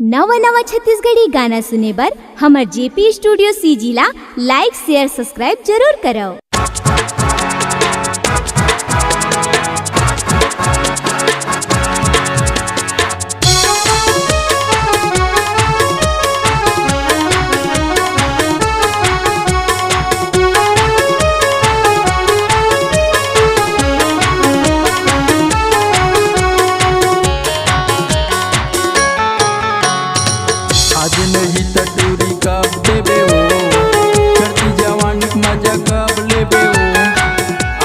नवा नवा छत्तीसगढ़ी गाना सुने बर हमर जेपी स्टूडियो सीजी ला लाइक शेयर सब्सक्राइब जरूर करो। आज नहीं टटूरी कब देबे हो, चढ़ती जवानी मजा कब लेबे हो।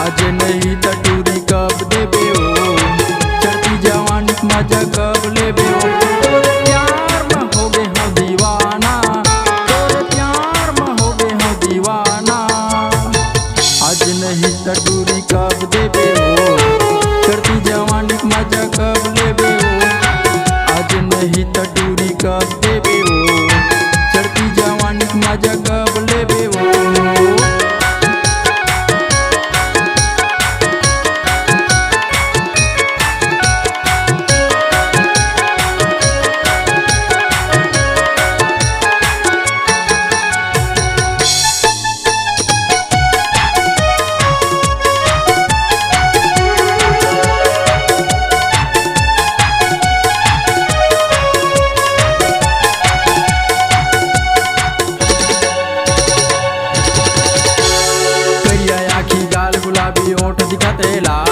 आज नहीं टटूरी कब देबे हो, चढ़ती जवानी मजा कब लेबे हो। तोरे प्यार में हो गए हो दीवाना, तोरे प्यार में हो गए हो दीवाना। आज नहीं टटूरी कब देबे हो, चढ़ती जवानी मजा कब लेबे हो। आज नहीं टटूरी कब देबे हो, चढ़ती जवानी मजा कब लेबे हो। गुलाबी ओठ दिखते लाल,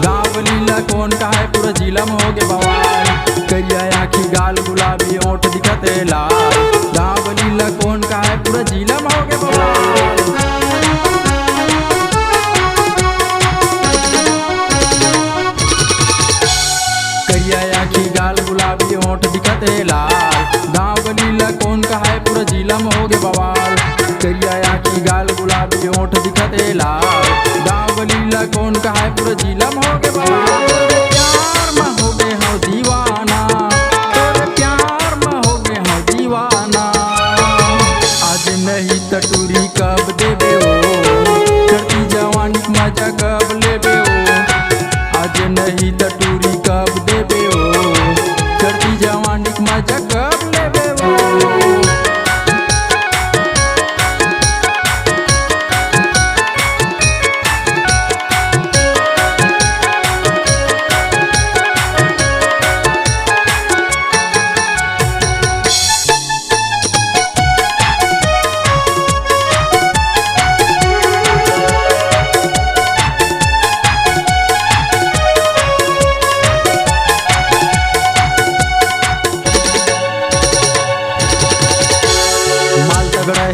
गाँव लीला कौन का है पूरा जिला में हो गए बवाल। करिया आँखी गाल गुलाबी ओठ दिखते लाल, गाँव लीला कौन का है पूरा जिला में हो गए बवाल। करिया आँखी गाल गुलाबी ओठ दिखते लाल, गाँव लीला कौन का है पूरा जिला में हो गए बवाल। करिया आँखी गाल गुलाबी ओठ दिखते लाल, गाँव लीला कौन का है पूरा जिला में हो गए बवाल। तोरे प्यार में हो गए हो दीवाना, तोरे प्यार में हो गए हो दीवाना। आज नहीं टटूरी कब देबे हो, चढ़ती जवानी मजा कब लेबे हो। आज नहीं टटूरी कब देबे हो, चढ़ती जवानी मजा कब लेबे हो।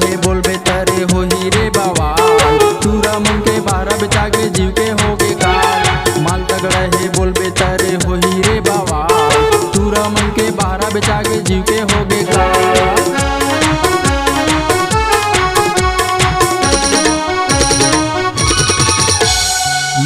है बोलबे तरे हो ही रे बवाल, तूरा मन के 12 बचा के जीव के हो गे काल। माल तगड़ा है बोलबे तरे हो ही रे बवाल, तूरा मन के 12 बचा के जीव के हो गे काल।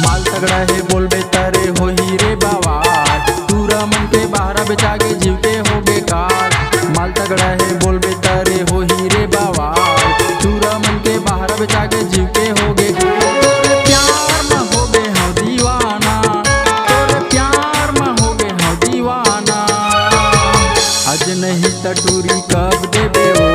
माल तगड़ा है बोलबे तरे हो ही रे बवाल, तूरा मन के 12 बचा के जीव के हो गे काल। माल तगड़ा है बोलबे तरे हो ही रे बवाल, तूरा मन के 12 बचा के जीव के हो गे। तोरे प्यार में हो गए हो दीवाना, तोरे प्यार में हो गए हो दीवाना। आज नहीं टटूरी कब देबे हो,